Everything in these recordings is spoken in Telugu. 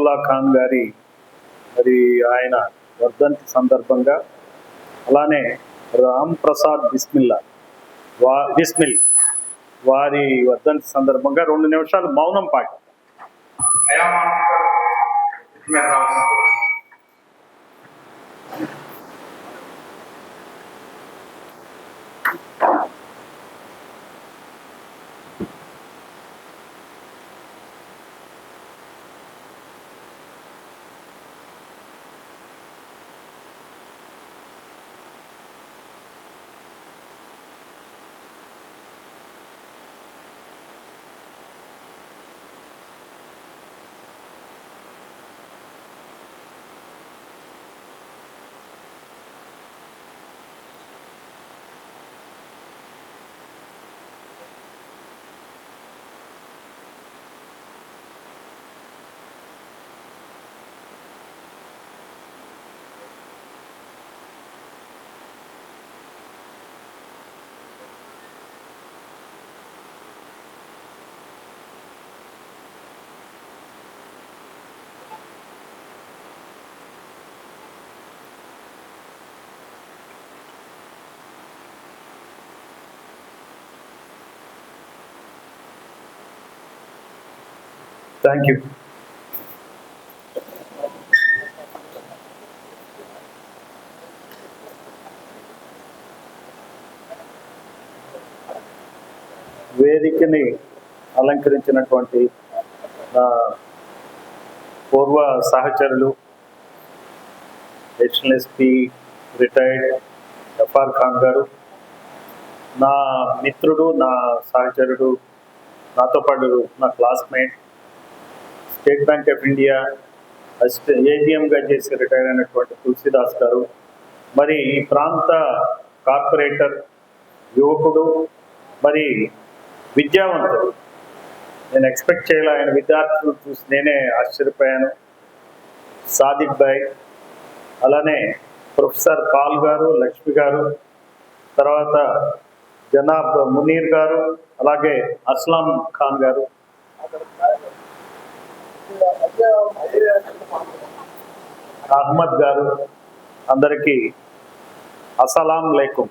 అష్ఫకుల్లా ఖాన్ గారి మరి ఆయన వర్ధంతి సందర్భంగా, అలానే రామ్ ప్రసాద్ బిస్మిల్ వారి వర్ధంతి సందర్భంగా 2 నిమిషాలు మౌనం పాటించారు. Thank you. వేదికని అలంకరించినటువంటి పూర్వ సహచరులు, national SP retired Jafar Khan గారు, నా మిత్రుడు, నా సహచరుడు, నాతో పాటు నా classmate, state bank of India ఏజిఎంగా చేసి రిటైర్ అయినటువంటి తులసిదాస్ గారు, మరి ఈ ప్రాంత కార్పొరేటర్, యువకుడు, మరి విద్యావంతుడు. నేను ఎక్స్పెక్ట్ చేయాలి, ఆయన విద్యార్థులు చూసి నేనే ఆశ్చర్యపోయాను. సాదిక్ భాయ్, అలానే ప్రొఫెసర్ పాల్ గారు, లక్ష్మి గారు, తర్వాత జనాబ్ మునీర్ గారు, అలాగే అస్లాం ఖాన్ గారు, అహ్మద్ గారు, అందరికీ అస్సలాం లేకుం.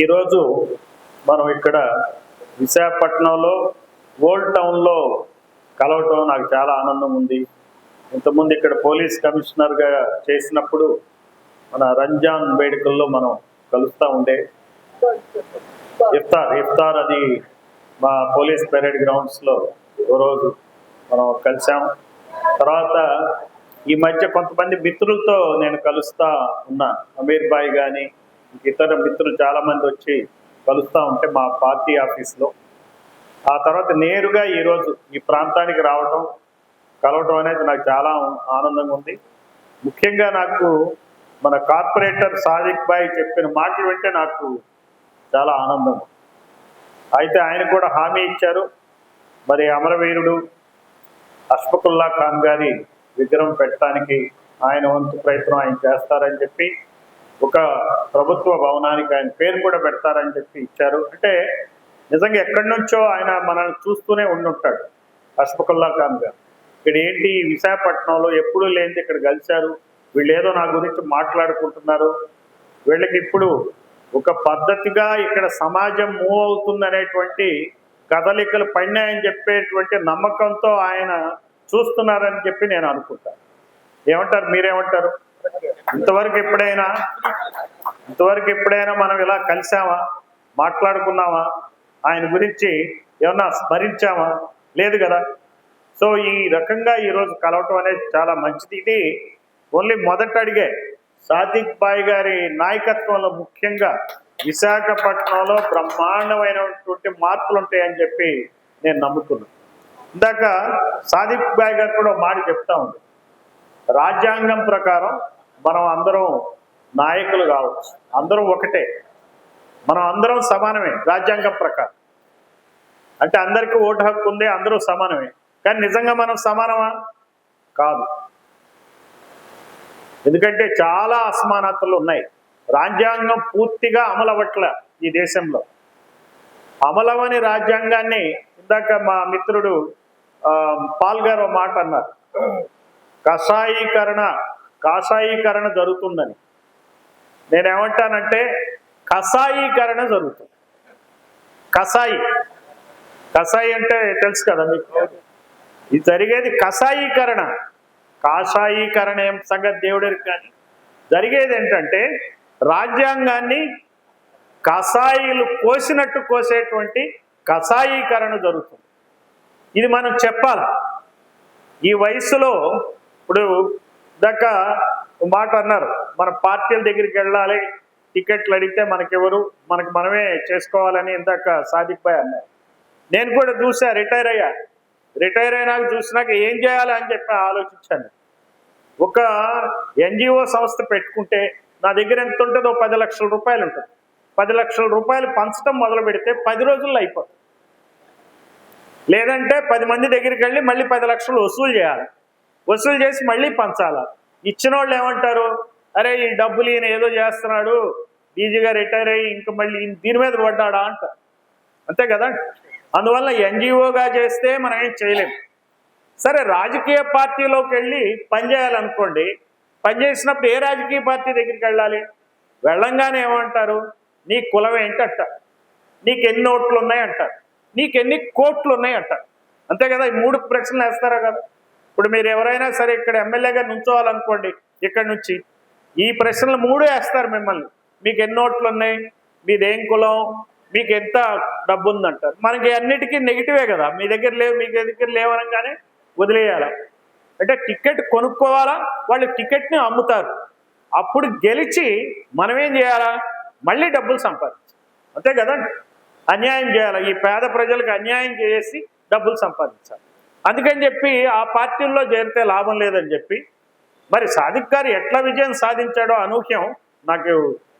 ఈరోజు మనం ఇక్కడ విశాఖపట్నంలో ఓల్డ్ టౌన్లో కలవటం నాకు చాలా ఆనందం ఉంది. ఇంతకుముందు ఇక్కడ పోలీస్ కమిషనర్గా చేసినప్పుడు మన రంజాన్ వేడుకల్లో మనం కలుస్తూ ఉండే. ఇఫ్తార్ అది మా పోలీస్ పెరేడ్ గ్రౌండ్స్లో ఓ రోజు మనం కలిసాం. తర్వాత ఈ మధ్య కొంతమంది మిత్రులతో నేను కలుస్తూ ఉన్నా. అమీర్ బాయ్ కానీ ఇతర మిత్రులు చాలామంది వచ్చి కలుస్తూ ఉంటే మా పార్టీ ఆఫీస్లో. ఆ తర్వాత నేరుగా ఈరోజు ఈ ప్రాంతానికి కలవటం అనేది నాకు చాలా ఆనందంగా ఉంది. ముఖ్యంగా నాకు మన కార్పొరేటర్ సాదిక్ భాయ్ చెప్పిన మాటలు వింటే నాకు చాలా ఆనందం. అయితే ఆయన కూడా హామీ ఇచ్చారు, మరి అమరవీరుడు అష్ఫకుల్లా ఖాన్ గారి విగ్రహం పెట్టడానికి ఆయన వంతు ప్రయత్నం ఆయన చేస్తారని చెప్పి, ఒక ప్రభుత్వ భవనానికి ఆయన పేరు కూడా పెడతారని చెప్పి ఇచ్చారు. అంటే నిజంగా ఎక్కడి నుంచో ఆయన మనల్ని చూస్తూనే ఉండుంటాడు అష్ఫకుల్లా ఖాన్ గారు. ఇక్కడ ఏంటి విశాఖపట్నంలో ఎప్పుడూ లేనిది ఇక్కడ కలిశారు, వీళ్ళు ఏదో నా గురించి మాట్లాడుకుంటున్నారు, వీళ్ళకి ఇప్పుడు ఒక పద్ధతిగా ఇక్కడ సమాజం మూవ్ అవుతుంది అనేటువంటి కదలికలు పడినాయని చెప్పేటువంటి నమ్మకంతో ఆయన చూస్తున్నారని చెప్పి నేను అనుకుంటాను. ఏమంటారు, మీరేమంటారు? ఇంతవరకు ఎప్పుడైనా మనం ఇలా కలిసామా, మాట్లాడుకున్నామా, ఆయన గురించి ఏమన్నా స్మరించామా? లేదు కదా. సో ఈ రకంగా ఈరోజు కలవటం అనేది చాలా మంచిది. ఇది ఓన్లీ మొదటి అడిగే. సాదిక్ భాయ్ గారి నాయకత్వంలో ముఖ్యంగా విశాఖపట్నంలో బ్రహ్మాండమైనటువంటి మార్పులు ఉంటాయని చెప్పి నేను నమ్ముతున్నాను. ఇందాక సాదిక్ భాయ్ గారు కూడా మాట చెప్తా ఉంది, రాజ్యాంగం ప్రకారం మనం అందరం నాయకులు కావచ్చు, అందరం ఒకటే, మనం అందరం సమానమే రాజ్యాంగం ప్రకారం. అంటే అందరికీ ఓటు హక్కు ఉంది, అందరూ సమానమే. కానీ నిజంగా మనం సమానమా? కాదు. ఎందుకంటే చాలా అసమానతలు ఉన్నాయి. రాజ్యాంగం పూర్తిగా అమలవట్ల ఈ దేశంలో. అమలవని రాజ్యాంగాన్ని ఇందాక మా మిత్రుడు పాల్ గారు ఒక మాట అన్నారు, కాషాయీకరణ జరుగుతుందని. నేనేమంటానంటే కషాయీకరణ జరుగుతుంది. కషాయి అంటే తెలుసు కదా మీకు, ఇది జరిగేది కషాయీకరణ. కాషాయీకరణ ఏం సంగతి దేవుడికి, కానీ జరిగేది ఏంటంటే రాజ్యాంగాన్ని కషాయిలు కోసినట్టు కోసేటువంటి కషాయీకరణ జరుగుతుంది. ఇది మనం చెప్పాలి. ఈ వయసులో ఇప్పుడు దాకా మాట అన్నారు, మన పార్టీల దగ్గరికి వెళ్ళాలి, టికెట్లు అడిగితే మనకెవరు, మనకు మనమే చేసుకోవాలని ఇందాక సాదిక్ భాయ్ అన్నారు. నేను కూడా చూసా, రిటైర్ అయినాక చూసినాక ఏం చేయాలి అని చెప్పి ఆలోచించాను. ఒక ఎన్జిఓ సంస్థ పెట్టుకుంటే నా దగ్గర ఎంత ఉంటుందో 10 లక్షల రూపాయలు ఉంటుంది. 10 లక్షల రూపాయలు పంచడం మొదలు పెడితే 10 రోజుల్లో అయిపోతుంది. లేదంటే 10 మంది దగ్గరికి వెళ్ళి మళ్ళీ 10 లక్షలు వసూలు చేయాలి, వసూలు చేసి మళ్ళీ పంచాలి. ఇచ్చిన వాళ్ళు ఏమంటారు, అరే ఈ డబ్బులు ఈయన ఏదో చేస్తున్నాడు, ఈజీగా రిటైర్ అయ్యి ఇంకా మళ్ళీ దీని మీద పడ్డాడా అంటారు. అంతే కదా. అందువల్ల ఎన్జిఓగా చేస్తే మనం ఏం చేయలేము. సరే, రాజకీయ పార్టీలోకి వెళ్ళి పనిచేయాలనుకోండి, పనిచేసినప్పుడు ఏ రాజకీయ పార్టీ దగ్గరికి వెళ్ళాలి? వెళ్ళంగానే ఏమంటారు, నీ కులం ఏంటి అంటారు, నీకు ఎన్ని ఓట్లు ఉన్నాయి అంటారు, నీకు ఎన్ని కోట్లు ఉన్నాయి అంటారు. అంతే కదా. ఈ 3 ప్రశ్నలు వేస్తారా కదా. ఇప్పుడు మీరు ఎవరైనా సరే ఇక్కడ ఎమ్మెల్యేగా నుంచోవాలనుకోండి, ఇక్కడ నుంచి ఈ ప్రశ్నలు 3 వేస్తారు మిమ్మల్ని. మీకు ఎన్ని ఓట్లు ఉన్నాయి, మీదేం కులం, మీకు ఎంత డబ్బు ఉందంటారు. మనకి అన్నిటికీ నెగిటివే కదా. మీ దగ్గర లేవు, మీ దగ్గర లేవనగానే వదిలేయాలా. అంటే టికెట్ కొనుక్కోవాలా, వాళ్ళు టికెట్ని అమ్ముతారు. అప్పుడు గెలిచి మనమేం చేయాలా, మళ్ళీ డబ్బులు సంపాదించాలి. అంతే కదండి. అన్యాయం చేయాలి, ఈ పేద ప్రజలకు అన్యాయం చేసి డబ్బులు సంపాదించాలి. అందుకని చెప్పి ఆ పార్టీల్లో చేరితే లాభం లేదని చెప్పి, మరి సాదిక్ గారు ఎట్లా విజయం సాధించాడో అనూహ్యం, నాకు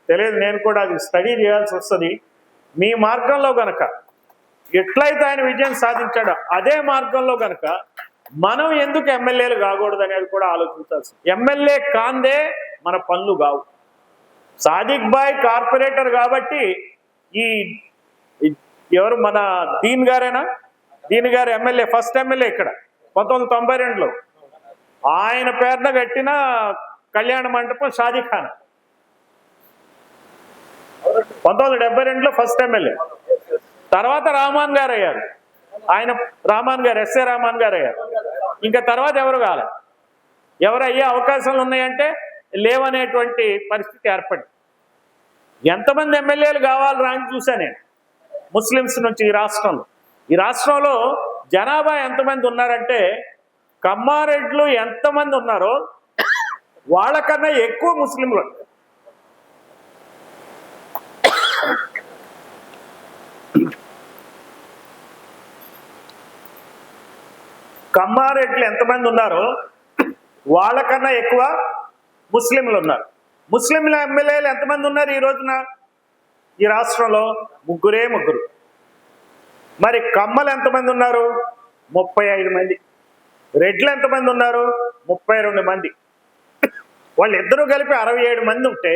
తెలియదు. నేను కూడా అది స్టడీ చేయాల్సి వస్తుంది. మీ మార్గంలో గనక ఎట్లయితే ఆయన విజయం సాధించాడో అదే మార్గంలో గనక మనం ఎందుకు ఎమ్మెల్యేలు కాకూడదు అనేది కూడా ఆలోచించాల్సి. ఎమ్మెల్యే కాందే మన పనులు కావు. సాదిక్ భాయ్ కార్పొరేటర్ కాబట్టి ఈ ఎవరు మన దీన్ గారేనా, దీన్ గారు ఎమ్మెల్యే, ఫస్ట్ ఎమ్మెల్యే ఇక్కడ 1992లో ఆయన పేరున కట్టిన కళ్యాణ మండపం షాదీ ఖాన్. 1972లో ఫస్ట్ ఎమ్మెల్యే. తర్వాత రామాన్ గారు అయ్యారు. ఆయన రామాన్ గారు, ఎస్ఏ రామాన్ గారు అయ్యారు. ఇంకా తర్వాత ఎవరు కాలే. ఎవరు అయ్యే అవకాశాలు ఉన్నాయంటే లేవనేటువంటి పరిస్థితి ఏర్పడింది. ఎంతమంది ఎమ్మెల్యేలు కావాలని అని చూసా నేను ముస్లిమ్స్ నుంచి ఈ రాష్ట్రంలో జనాభా ఎంతమంది ఉన్నారంటే కమ్మారెడ్లు ఎంతమంది ఉన్నారో వాళ్ళకన్నా ఎక్కువ ముస్లింలు. కమ్మారెడ్లు ఎంతమంది ఉన్నారో వాళ్ళకన్నా ఎక్కువ ముస్లింలు ఉన్నారు. ముస్లింల ఎమ్మెల్యేలు ఎంతమంది ఉన్నారు ఈ రోజున ఈ రాష్ట్రంలో? 3. మరి కమ్మలు ఎంతమంది ఉన్నారు? 35 మంది. రెడ్లు ఎంతమంది ఉన్నారు? 32 మంది. వాళ్ళిద్దరూ కలిపి 67 మంది ఉంటే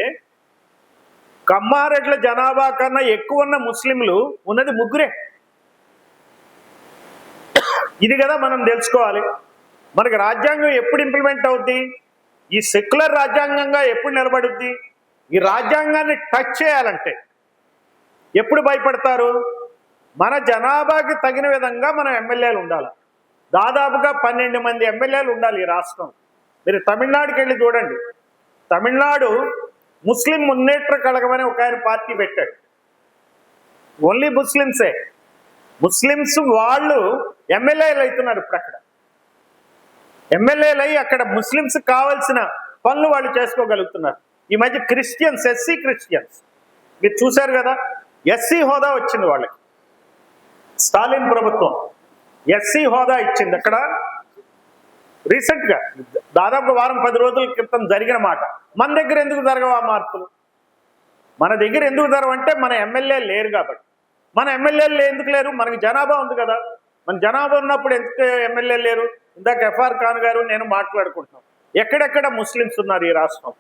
కమ్మారెడ్ల జనాభా కన్నా ఎక్కువ ఉన్న ముస్లింలు ఉన్నది 3. ఇది కదా మనం తెలుసుకోవాలి. మనకి రాజ్యాంగం ఎప్పుడు ఇంప్లిమెంట్ అవుద్ది? ఈ సెక్యులర్ రాజ్యాంగంగా ఎప్పుడు నిలబడుద్ది? ఈ రాజ్యాంగాన్ని టచ్ చేయాలంటే ఎప్పుడు భయపడతారు? మన జనాభాకి తగిన విధంగా మనం ఎమ్మెల్యేలు ఉండాలి. దాదాపుగా 12 మంది ఎమ్మెల్యేలు ఉండాలి ఈ రాష్ట్రం. మీరు తమిళనాడుకి వెళ్ళి చూడండి. తమిళనాడు ముస్లిం మున్నేట్ర కళగమని ఒక ఆయన పార్టీ పెట్టాడు. ఓన్లీ ముస్లిమ్సే. ముస్లిమ్స్ వాళ్ళు ఎమ్మెల్యేలు అవుతున్నారు. ఇప్పుడు అక్కడ ఎమ్మెల్యేలు అయ్యి అక్కడ ముస్లిమ్స్ కావాల్సిన పనులు వాళ్ళు చేసుకోగలుగుతున్నారు. ఈ మధ్య క్రిస్టియన్స్, ఎస్సీ క్రిస్టియన్స్ మీరు చూశారు కదా, ఎస్సీ హోదా వచ్చింది వాళ్ళకి. స్టాలిన్ ప్రభుత్వం ఎస్సీ హోదా ఇచ్చింది. అక్కడ రీసెంట్గా దాదాపు వారం 10 రోజుల క్రితం జరిగిన మాట. మన దగ్గర ఎందుకు జరగవు ఆ మార్పులు? మన దగ్గర ఎందుకు జరగవంటే మన ఎమ్మెల్యేలు లేరు కాబట్టి. మన ఎమ్మెల్యేలు ఎందుకు లేరు? మనకి జనాభా ఉంది కదా. మన జనాభా ఉన్నప్పుడు ఎందుకు ఎమ్మెల్యేలు లేరు? ఇందాక ఎఫ్ఆర్ ఖాన్ గారు నేను మాట్లాడుకుంటున్నాం. ఎక్కడెక్కడ ముస్లిమ్స్ ఉన్నారు ఈ రాష్ట్రం?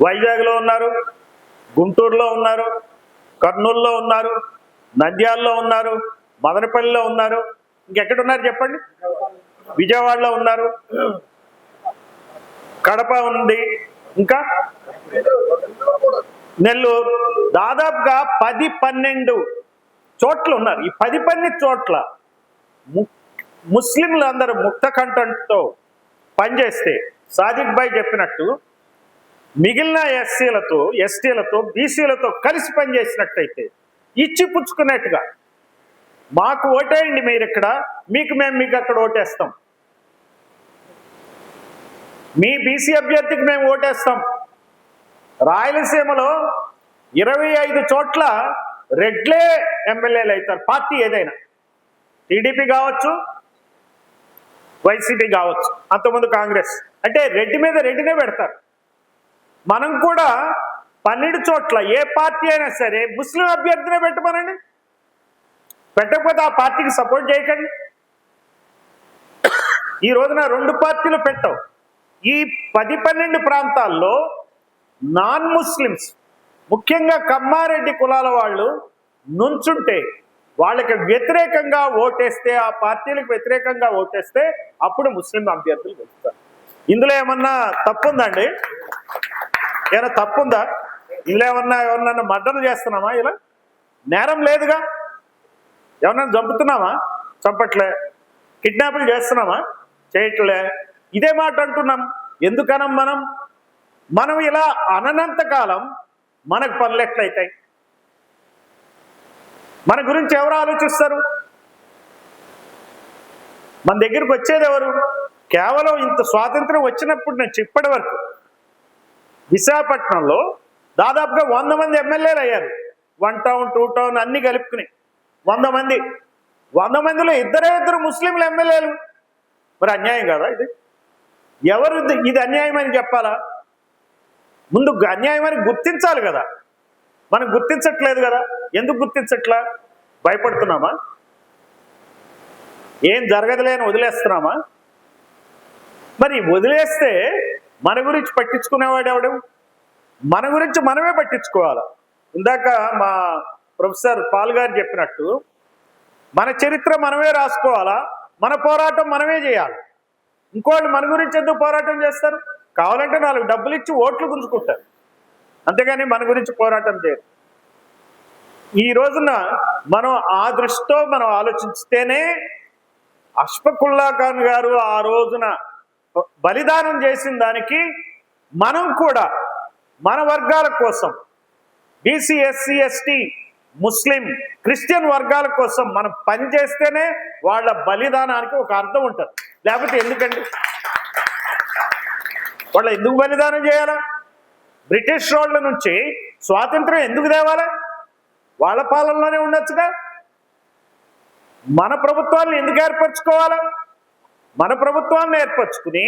వైజాగ్లో ఉన్నారు, గుంటూరులో ఉన్నారు, కర్నూలులో ఉన్నారు, నంద్యాలలో ఉన్నారు, మదనపల్లిలో ఉన్నారు, ఇంకెక్కడ ఉన్నారు చెప్పండి? విజయవాడలో ఉన్నారు, కడప ఉంది, ఇంకా నెల్లూరు, దాదాపుగా 10-12 చోట్ల ఉన్నారు. ఈ 10-12 చోట్ల ముస్లింలు అందరూ ముక్త కంఠంతో పనిచేస్తే సాదిక్ భాయ్ చెప్పినట్టు మిగిలిన ఎస్సీలతో, ఎస్టీలతో, బీసీలతో కలిసి పనిచేసినట్టయితే ఇచ్చి పుచ్చుకున్నట్టుగా మాకు ఓటేయండి మీరు ఇక్కడ, మీకు అక్కడ ఓటేస్తాం, మీ బీసీ అభ్యర్థికి మేము ఓటేస్తాం. రాయలసీమలో 25 చోట్ల రెడ్లే ఎమ్మెల్యేలు అవుతారు, పార్టీ ఏదైనా, టీడీపీ కావచ్చు, వైసీపీ కావచ్చు, అంతకుముందు కాంగ్రెస్. అంటే రెడ్డి మీద రెడ్డినే పెడతారు. మనం కూడా 12 చోట్ల ఏ పార్టీ అయినా సరే ముస్లిం అభ్యర్థినే పెట్టమనండి, పెట్టకపోతే ఆ పార్టీకి సపోర్ట్ చేయకండి. ఈ రోజున 2 పార్టీలు పెట్టవు. ఈ 10-12 ప్రాంతాల్లో నాన్ ముస్లిమ్స్, ముఖ్యంగా కమ్మారెడ్డి కులాల వాళ్ళు నుంచుంటే వాళ్ళకి వ్యతిరేకంగా ఓటేస్తే, ఆ పార్టీలకు వ్యతిరేకంగా ఓటేస్తే అప్పుడు ముస్లిం అభ్యర్థులు గెలుస్తారు. ఇందులో ఏమన్నా తప్పుందండి? ఏమైనా తప్పుందా? ఇందులో ఎవరన్నా మర్డర్లు చేస్తున్నామా? ఇలా నేరం లేదుగా. ఎవరన్నా చంపుతున్నామా? చంపట్లే. కిడ్నాపులు చేస్తున్నామా? చేయట్లే. ఇదే మాట అంటున్నాం. ఎందుకనం మనం ఇలా అననంత కాలం మనకు పనులు ఎట్లయితాయి? మన గురించి ఎవరు ఆలోచిస్తారు? మన దగ్గరికి వచ్చేది ఎవరు? కేవలం ఇంత స్వాతంత్రం వచ్చినప్పుడు నుంచి ఇప్పటి వరకు విశాఖపట్నంలో దాదాపుగా 100 మంది ఎమ్మెల్యేలు అయ్యారు. 1 టౌన్ 2 టౌన్ అన్ని కలుపుకుని 100 మంది. 100 మందిలో ఇద్దరు ముస్లింలు ఎమ్మెల్యేలు. మరి అన్యాయం కదా ఇది? ఎవరు ఇది అన్యాయం అని చెప్పాలా? ముందు అన్యాయం అని గుర్తించాలి కదా. మనం గుర్తించట్లేదు కదా. ఎందుకు గుర్తించట్లా? భయపడుతున్నామా? ఏం జరగదులేని వదిలేస్తున్నామా? మరి వదిలేస్తే మన గురించి పట్టించుకునేవాడు ఎవడు? మన గురించి మనమే పట్టించుకోవాలి. ఇందాక మా ప్రొఫెసర్ పాల్ గారు చెప్పినట్టు మన చరిత్ర మనమే రాసుకోవాలా, మన పోరాటం మనమే చేయాలి. ఇంకోళ్ళు మన గురించి ఎందుకు పోరాటం చేస్తారు? కావాలంటే 4 డబ్బులు ఇచ్చి ఓట్లు గుంజుకుంటారు, అంతేగాని మన గురించి పోరాటం చేయరు. ఈ రోజున మనం ఆ దృష్టితో మనం ఆలోచిస్తేనే అష్ఫాకుల్లా ఖాన్ గారు ఆ రోజున బలిదానం చేసిన దానికి మనం కూడా మన వర్గాల కోసం, బీసీ, ఎస్సీ, ఎస్టీ, ముస్లిం, క్రిస్టియన్ వర్గాల కోసం మనం పనిచేస్తేనే వాళ్ళ బలిదానానికి ఒక అర్థం ఉంటుంది. లేకపోతే ఎందుకండి? వాళ్ళు ఎందుకు బలిదానం చేయాలా? బ్రిటిష్ వాళ్ళ నుంచి స్వాతంత్రం ఎందుకు తేవాలా? వాళ్ళ పాలనలోనే ఉండొచ్చుగా. మన ప్రభుత్వాలను ఎందుకు ఏర్పరచుకోవాలా? మన ప్రభుత్వాలను ఏర్పరచుకుని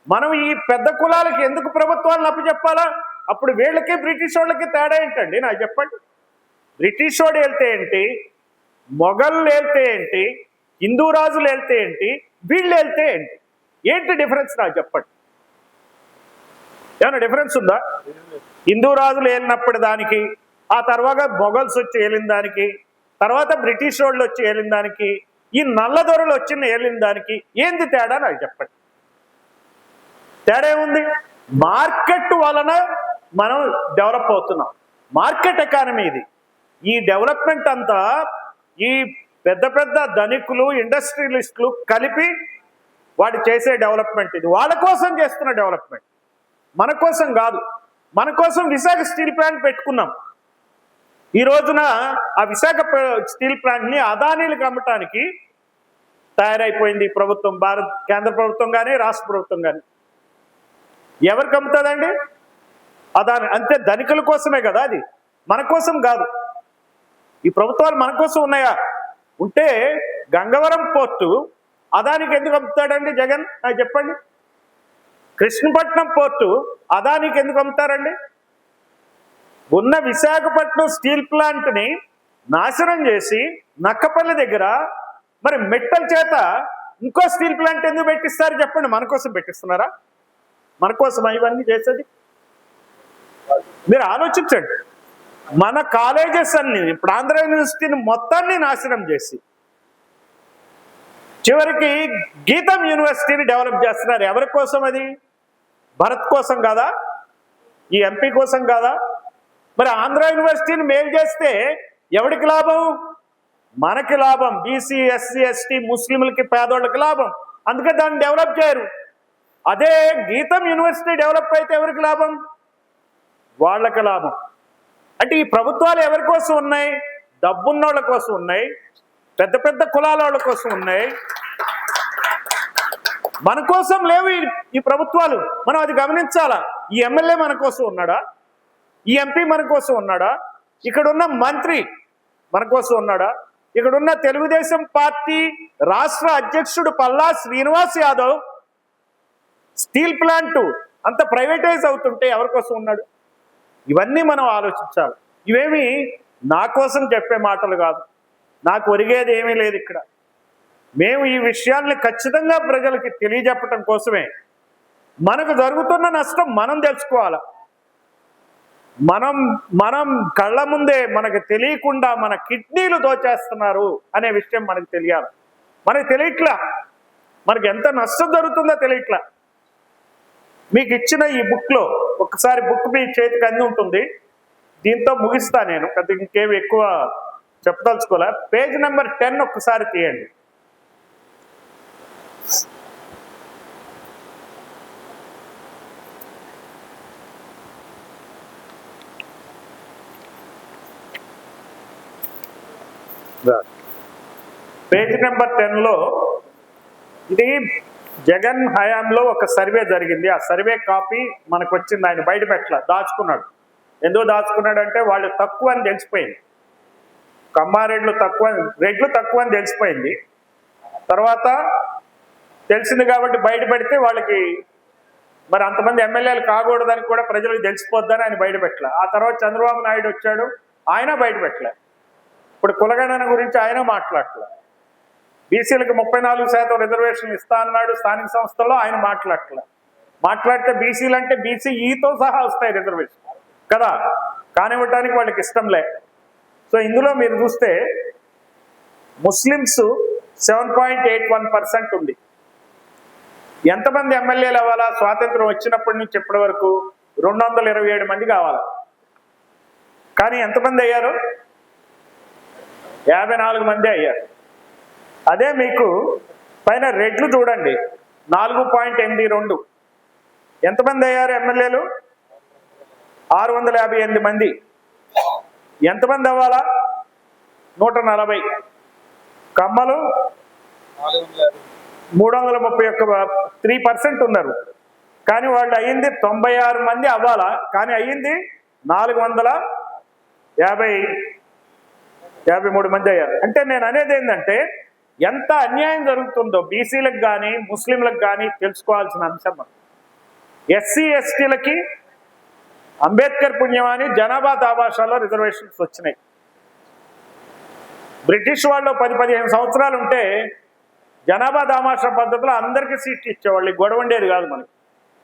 మనం ఈ పెద్ద కులాలకి ఎందుకు ప్రభుత్వాలను అప్పచెప్పాలా? అప్పుడు వీళ్ళకి బ్రిటిష్ వాళ్ళకి తేడా ఏంటండి నాకు చెప్పండి. బ్రిటిష్ వాడు వెళ్తే ఏంటి, మొఘళ్ళు వెళ్తే ఏంటి, హిందూ రాజులు వెళ్తే ఏంటి, వీళ్ళు వెళ్తే ఏంటి? ఏంటి డిఫరెన్స్ నాకు చెప్పండి. ఏమైనా డిఫరెన్స్ ఉందా? హిందూ రాజులు వెళ్ళినప్పుడు దానికి, ఆ తర్వాత మొఘల్స్ వచ్చి వెళ్ళిన దానికి, తర్వాత బ్రిటిష్ వాళ్ళు వచ్చి వెళ్ళిన దానికి, ఈ నల్లదొరలు వచ్చిన వెళ్ళిన దానికి ఏంది తేడా నాకు చెప్పండి. తేడా ఏముంది? మార్కెట్ వలన మనం డెవలప్ అవుతున్నాం. మార్కెట్ ఎకానమీ ఇది. ఈ డెవలప్మెంట్ అంతా ఈ పెద్ద పెద్ద ధనికులు, ఇండస్ట్రియలిస్టులు కలిపి వాడు చేసే డెవలప్మెంట్ ఇది. వాళ్ళ కోసం చేస్తున్న డెవలప్మెంట్, మన కోసం కాదు. మన కోసం విశాఖ స్టీల్ ప్లాంట్ పెట్టుకున్నాం. ఈ రోజున ఆ విశాఖ స్టీల్ ప్లాంట్ని అదానీలకు అమ్మటానికి తయారైపోయింది ప్రభుత్వం, కేంద్ర ప్రభుత్వం కానీ రాష్ట్ర ప్రభుత్వం కానీ. ఎవరికి అమ్ముతుందండి? అదాని. అంతే, ధనికుల కోసమే కదా అది, మన కోసం కాదు. ఈ ప్రభుత్వాలు మన కోసం ఉన్నాయా? ఉంటే గంగవరం పోర్టు అదానికి ఎందుకు అమ్ముతాడండి జగన్ నాకు చెప్పండి. కృష్ణపట్నం పోర్టు అదానికి ఎందుకు అమ్ముతారండి? ఉన్న విశాఖపట్నం స్టీల్ ప్లాంట్ని నాశనం చేసి నక్కపల్లి దగ్గర మరి మెట్టల చేత ఇంకో స్టీల్ ప్లాంట్ ఎందుకు పెట్టిస్తారు చెప్పండి. మన కోసం పెట్టిస్తున్నారా? మన కోసం ఇవన్నీ చేసేది? మీరు ఆలోచించండి. మన కాలేజెస్ అన్ని, ఇప్పుడు ఆంధ్ర యూనివర్సిటీని మొత్తాన్ని నాశనం చేసి చివరికి గీతం యూనివర్సిటీని డెవలప్ చేస్తున్నారు. ఎవరి కోసం అది? భరత్ కోసం కాదా? ఈ ఎంపీ కోసం కాదా? మరి ఆంధ్ర యూనివర్సిటీని మేలు చేస్తే ఎవరికి లాభం? మనకి లాభం. బీసీ, ఎస్సీ, ఎస్టీ, ముస్లింలకి, పేదోళ్ళకి లాభం. అందుకే దాన్ని డెవలప్ చేయరు. అదే గీతం యూనివర్సిటీ డెవలప్ అయితే ఎవరికి లాభం? వాళ్ళకి లాభం. అంటే ఈ ప్రభుత్వాలు ఎవరి కోసం ఉన్నాయి? డబ్బున్నోళ్ళ కోసం ఉన్నాయి, పెద్ద పెద్ద కులాల వాళ్ళ కోసం ఉన్నాయి. మన కోసం లేవు ఈ ప్రభుత్వాలు. మనం అది గమనించాలా. ఈ ఎమ్మెల్యే మన కోసం ఉన్నాడా? ఈ ఎంపీ మన కోసం ఉన్నాడా? ఇక్కడున్న మంత్రి మన కోసం ఉన్నాడా? ఇక్కడున్న తెలుగుదేశం పార్టీ రాష్ట్ర అధ్యక్షుడు పల్లా శ్రీనివాస్ యాదవ్ స్టీల్ ప్లాంట్ అంత ప్రైవేటైజ్ అవుతుంటే ఎవరి కోసం ఉన్నాడు? ఇవన్నీ మనం ఆలోచించాలి. ఇవేమి నా కోసం చెప్పే మాటలు కాదు. నాకు ఒరిగేది ఏమీ లేదు ఇక్కడ. మేము ఈ విషయాల్ని ఖచ్చితంగా ప్రజలకి తెలియజెప్పటం కోసమే. మనకు జరుగుతున్న నష్టం మనం తెలుసుకోవాలి. మనం కళ్ళ ముందే మనకు తెలియకుండా మన కిడ్నీలు దోచేస్తున్నారు అనే విషయం మనకు తెలియాలి. మనకు తెలియట్లా, మనకి ఎంత నష్టం జరుగుతుందో తెలియట్లా. మీకు ఇచ్చిన ఈ బుక్లో ఒకసారి బుక్ మీ చేతికి అంది ఉంటుంది. దీంతో ముగిస్తా నేను, ఇంకేమి ఎక్కువ చెప్పదలుచుకోలే. పేజ్ నెంబర్ 10 ఒక్కసారి తీయండి. పేజ్ నెంబర్ 10లో ఇది జగన్ హయాంలో ఒక సర్వే జరిగింది. ఆ సర్వే కాపీ మనకు వచ్చింది. ఆయన బయట పెట్టల, దాచుకున్నాడు. ఎందుకు దాచుకున్నాడు అంటే వాళ్ళు తక్కువ అని తెలిసిపోయింది. కమ్మారెడ్లు తక్కువ, రెడ్లు తక్కువ అని తెలిసిపోయింది. తర్వాత తెలిసింది కాబట్టి బయట పెడితే వాళ్ళకి మరి అంతమంది ఎమ్మెల్యేలు కాకూడదని కూడా ప్రజలకు తెలిసిపోద్దని ఆయన బయట పెట్టలే. ఆ తర్వాత చంద్రబాబు నాయుడు వచ్చాడు, ఆయన బయట పెట్టలే. ఇప్పుడు కులగణన గురించి ఆయన మాట్లాడలే. బీసీలకు 34% రిజర్వేషన్ ఇస్తా అన్నాడు స్థానిక సంస్థల్లో, ఆయన మాట్లాడలే. మాట్లాడితే బీసీలు అంటే బీసీఈతో సహా వస్తాయి రిజర్వేషన్ కదా, కానివ్వటానికి వాళ్ళకి ఇష్టం లే. సో ఇందులో మీరు చూస్తే ముస్లిమ్స్ 7.81% ఉంది. ఎంతమంది ఎమ్మెల్యేలు అవ్వాలా? స్వాతంత్రం వచ్చినప్పటి నుంచి ఇప్పటి వరకు 227 మంది కావాలా. కానీ ఎంతమంది అయ్యారు? 54 మంది అయ్యారు. అదే మీకు పైన రెడ్లు చూడండి, 4.82. ఎంతమంది అయ్యారు ఎమ్మెల్యేలు? 658 మంది. ఎంతమంది అవ్వాలా? 140. కమ్మలు 331, 3% ఉన్నారు. కానీ వాళ్ళు అయ్యింది 96 మంది అవ్వాలా, కానీ అయ్యింది 453 మంది అయ్యారు. అంటే నేను అనేది ఏంటంటే ఎంత అన్యాయం జరుగుతుందో బీసీలకు కానీ ముస్లింలకు కానీ తెలుసుకోవాల్సిన అంశం. ఎస్సీ ఎస్టీలకి అంబేద్కర్ పుణ్యమాని జనాభా దాబాషాలో రిజర్వేషన్స్ వచ్చినాయి. బ్రిటిష్ వాళ్ళు 10-15 సంవత్సరాలు ఉంటే జనాభా దామాషా పద్ధతిలో అందరికీ సీట్లు ఇచ్చేవాళ్ళు. గొడవ ఉండేది కాదు మనకి.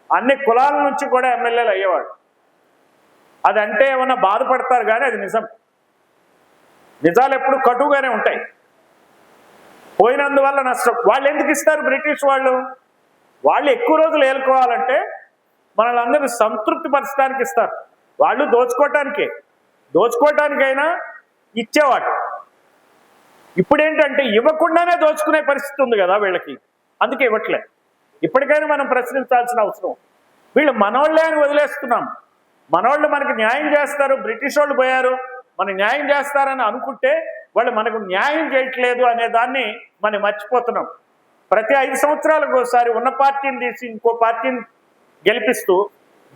అన్ని కులాల నుంచి కూడా ఎమ్మెల్యేలు అయ్యేవాళ్ళు. అదంటే ఏమన్నా బాధపడతారు కానీ అది నిజం. నిజాలు ఎప్పుడు కటుగానే ఉంటాయి. పోయినందువల్ల నష్టం. వాళ్ళు ఎందుకు ఇస్తారు బ్రిటిష్ వాళ్ళు? వాళ్ళు ఎక్కువ రోజులు ఏలుకోవాలంటే మనల్ని అందరినీ సంతృప్తి పరచడానికి ఇస్తారు. వాళ్ళు దోచుకోవటానికైనా ఇచ్చేవాడు. ఇప్పుడు ఏంటంటే ఇవ్వకుండానే దోచుకునే పరిస్థితి ఉంది కదా వీళ్ళకి, అందుకే ఇవ్వట్లే. ఇప్పటికైనా మనం ప్రశ్నించాల్సిన అవసరం. వీళ్ళు మనోళ్ళే అని వదిలేస్తున్నాం. మనోళ్ళు మనకి న్యాయం చేస్తారు, బ్రిటిష్ వాళ్ళు పోయారు మనకు న్యాయం చేస్తారని అనుకుంటే వాళ్ళు మనకు న్యాయం చేయట్లేదు అనే దాన్ని మనం మర్చిపోతున్నాం. ప్రతి 5 సంవత్సరాలకు ఒకసారి ఉన్న పార్టీని తీసి ఇంకో పార్టీని గెలిపిస్తూ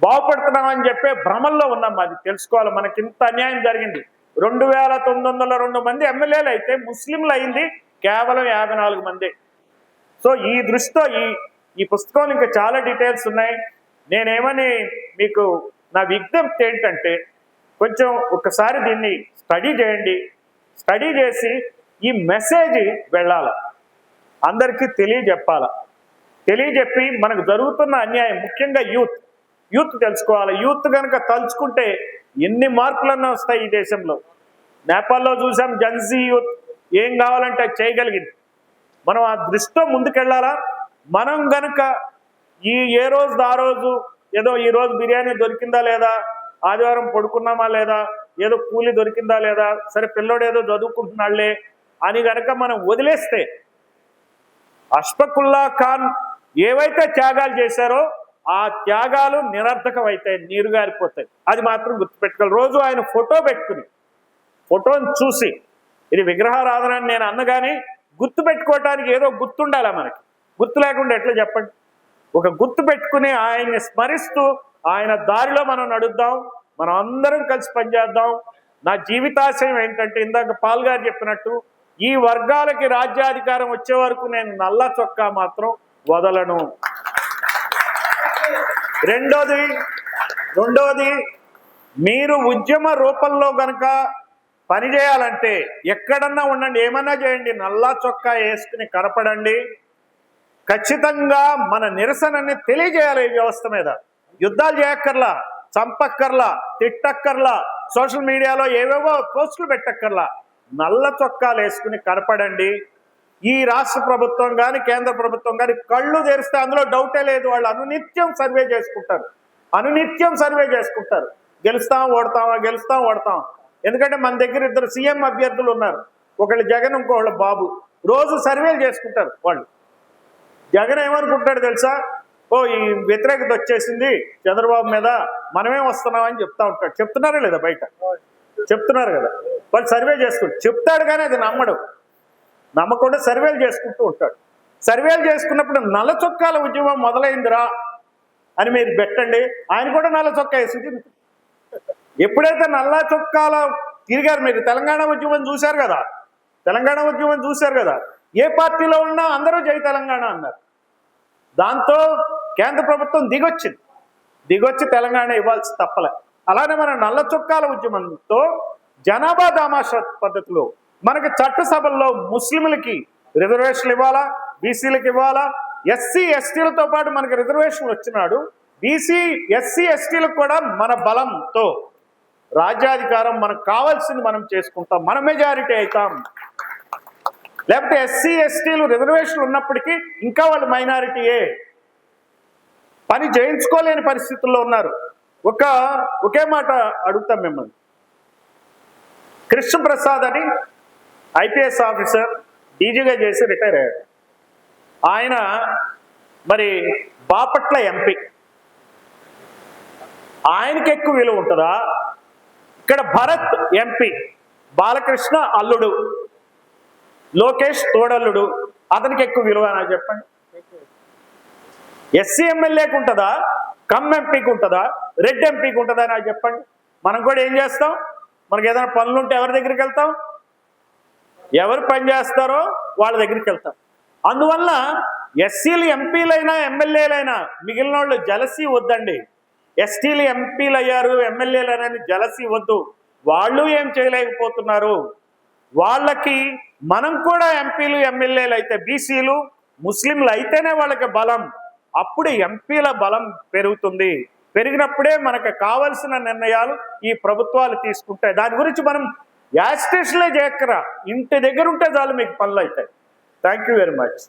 బాగుపడుతున్నామని చెప్పే భ్రమల్లో ఉన్నాం. అది తెలుసుకోవాలి. మనకి ఇంత అన్యాయం జరిగింది. 2902 మంది ఎమ్మెల్యేలు అయితే ముస్లింలు అయింది కేవలం 54 మంది. సో ఈ దృష్టితో ఈ పుస్తకంలో ఇంకా చాలా డీటెయిల్స్ ఉన్నాయి. నేనేమని మీకు నా విజ్ఞప్తి ఏంటంటే కొంచెం ఒకసారి దీన్ని స్టడీ చేయండి. స్టడీ చేసి ఈ మెసేజ్ వెళ్ళాల, అందరికీ తెలియజెప్పాల. తెలియజెప్పి మనకు జరుగుతున్న అన్యాయం, ముఖ్యంగా యూత్ తెలుసుకోవాలి. యూత్ కనుక తలుచుకుంటే ఎన్ని మార్పులన్నా వస్తాయి ఈ దేశంలో. నేపాల్లో చూసాం, జన్జీ యూత్ ఏం కావాలంటే చేయగలిగింది. మనం ఆ దృష్టితో ముందుకెళ్ళాలా. మనం గనుక ఏ రోజు ఆ రోజు ఏదో ఈ రోజు బిర్యానీ దొరికిందా లేదా, ఆదివారం పడుకున్నామా లేదా, ఏదో కూలి దొరికిందా లేదా, సరే పిల్లోడు ఏదో చదువుకుంటున్నాళ్లే అని గనక మనం వదిలేస్తే అష్ఫాకుల్లా ఖాన్ ఏవైతే త్యాగాలు చేశారో ఆ త్యాగాలు నిరర్థకం అవుతాయి, నీరుగారిపోతాయి. అది మాత్రం గుర్తుపెట్టుకోవాలి. రోజు ఆయన ఫోటో పెట్టుకుని, ఫోటోని చూసి, ఇది విగ్రహారాధన అని నేను అన్నగాని గుర్తు పెట్టుకోవటానికి ఏదో గుర్తుండాలా మనకి. గుర్తు లేకుండా ఎట్లా చెప్పండి. ఒక గుర్తు పెట్టుకుని ఆయన్ని స్మరిస్తూ ఆయన దారిలో మనం నడుద్దాం, మనం అందరం కలిసి పనిచేద్దాం. నా జీవితాశయం ఏంటంటే ఇందాక పాల్ గారు చెప్పినట్టు ఈ వర్గాలకి రాజ్యాధికారం వచ్చే వరకు నేను నల్ల చొక్కా మాత్రం వదలను. రెండోది మీరు ఉద్యమ రూపంలో గనక పనిచేయాలంటే ఎక్కడన్నా ఉండండి, ఏమన్నా చేయండి, నల్ల చొక్కా వేసుకుని కనపడండి. ఖచ్చితంగా మన నిరసనని తెలియజేయాలి. ఈ వ్యవస్థ మీద యుద్ధాలు చేయక్కర్లా, చంపక్కర్లా, తిట్టక్కర్లా, సోషల్ మీడియాలో ఏవేవో పోస్టులు పెట్టక్కర్లా, నల్ల చొక్కాలు వేసుకుని కనపడండి. ఈ రాష్ట్ర ప్రభుత్వం కానీ కేంద్ర ప్రభుత్వం కానీ కళ్ళు తెరిస్తే అందులో డౌటే లేదు, వాళ్ళు అనునిత్యం సర్వే చేసుకుంటారు. గెలుస్తాం ఓడతామా, గెలుస్తాం ఓడతాం. ఎందుకంటే మన దగ్గర ఇద్దరు సీఎం అభ్యర్థులు ఉన్నారు, ఒకళ్ళు జగన్, ఇంకోళ్ళు బాబు. రోజు సర్వేలు చేసుకుంటారు వాళ్ళు. జగన్ ఏమనుకుంటాడు తెలుసా, ఓ ఈ వ్యతిరేకత వచ్చేసింది చంద్రబాబు మీద, మనమే వస్తున్నామని చెప్తా ఉంటాడు. చెప్తున్నారా లేదా? బయట చెప్తున్నారు కదా. వాళ్ళు సర్వే చేసుకుంటారు, చెప్తాడు కానీ అది నమ్మకుండా సర్వేలు చేసుకుంటూ ఉంటాడు. సర్వేలు చేసుకున్నప్పుడు నల్ల చొక్కాల ఉద్యమం మొదలైందిరా అని మీరు పెట్టండి, ఆయన కూడా నల్ల చొక్కా వేసి ఎప్పుడైతే నల్ల చొక్కాల తిరిగారు, మీరు తెలంగాణ ఉద్యమం చూశారు కదా, ఏ పార్టీలో ఉన్నా అందరూ జై తెలంగాణ అన్నారు. దాంతో కేంద్ర ప్రభుత్వం దిగొచ్చి తెలంగాణ ఇవ్వాల్సి తప్పలే. అలానే మన నల్ల చొక్కాల ఉద్యమంతో జనాభా దామాషా పద్ధతిలో మనకి చట్టసభల్లో ముస్లింలకి రిజర్వేషన్లు ఇవ్వాలా, బీసీలకు ఇవ్వాలా, ఎస్సీ ఎస్టీలతో పాటు మనకి రిజర్వేషన్లు వచ్చినాడు. బీసీ ఎస్సీ ఎస్టీలకు కూడా మన బలంతో రాజ్యాధికారం మనకు కావాల్సింది మనం చేసుకుంటాం, మన మెజారిటీ అవుతాం. లేకపోతే ఎస్సీ ఎస్టీలు రిజర్వేషన్లు ఉన్నప్పటికీ ఇంకా వాళ్ళు మైనారిటీయే, పని చేయించుకోలేని పరిస్థితుల్లో ఉన్నారు. ఒకే మాట అడుగుతాం మిమ్మల్ని. కృష్ణప్రసాద్ అని ఐపీఎస్ ఆఫీసర్ డీజీగా చేసి రిటైర్ అయ్యారు. ఆయన మరి బాపట్ల ఎంపీ. ఆయనకి ఎక్కువ విలువ ఉంటుందా? ఇక్కడ భరత్ ఎంపీ, బాలకృష్ణ అల్లుడు, లోకేష్ తోడల్లుడు, అతనికి ఎక్కువ విలువ నాకు చెప్పండి. ఎస్సీ ఎమ్మెల్యేకి ఉంటుందా, కమ్ ఎంపీకి ఉంటుందా, రెడ్ ఎంపీకి ఉంటుందా నాకు చెప్పండి. మనం కూడా ఏం చేస్తాం, మనకి ఏదైనా పనులు ఉంటే ఎవరి దగ్గరికి వెళ్తాం, ఎవరు పని చేస్తారో వాళ్ళ దగ్గరికి వెళ్తాం. అందువల్ల ఎస్సీలు ఎంపీలైనా ఎమ్మెల్యేలైనా మిగిలిన వాళ్ళు జలసీ వద్దండి. ఎస్టీలు ఎంపీలు అయ్యారు, ఎమ్మెల్యేలైనా జలసీ వద్దు. వాళ్ళు ఏం చేయలేకపోతున్నారు, వాళ్ళకి మనం కూడా ఎంపీలు ఎమ్మెల్యేలు అయితే, బీసీలు ముస్లింలు అయితేనే వాళ్ళకి బలం. అప్పుడు ఎంపీల బలం పెరుగుతుంది. పెరిగినప్పుడే మనకు కావలసిన నిర్ణయాలు ఈ ప్రభుత్వాలు తీసుకుంటాయి. దాని గురించి మనం యాజిటేషన్లే చేయక్కరా, ఇంటి దగ్గర ఉంటే చాలు మీకు పనులు అవుతాయి. Thank you very much.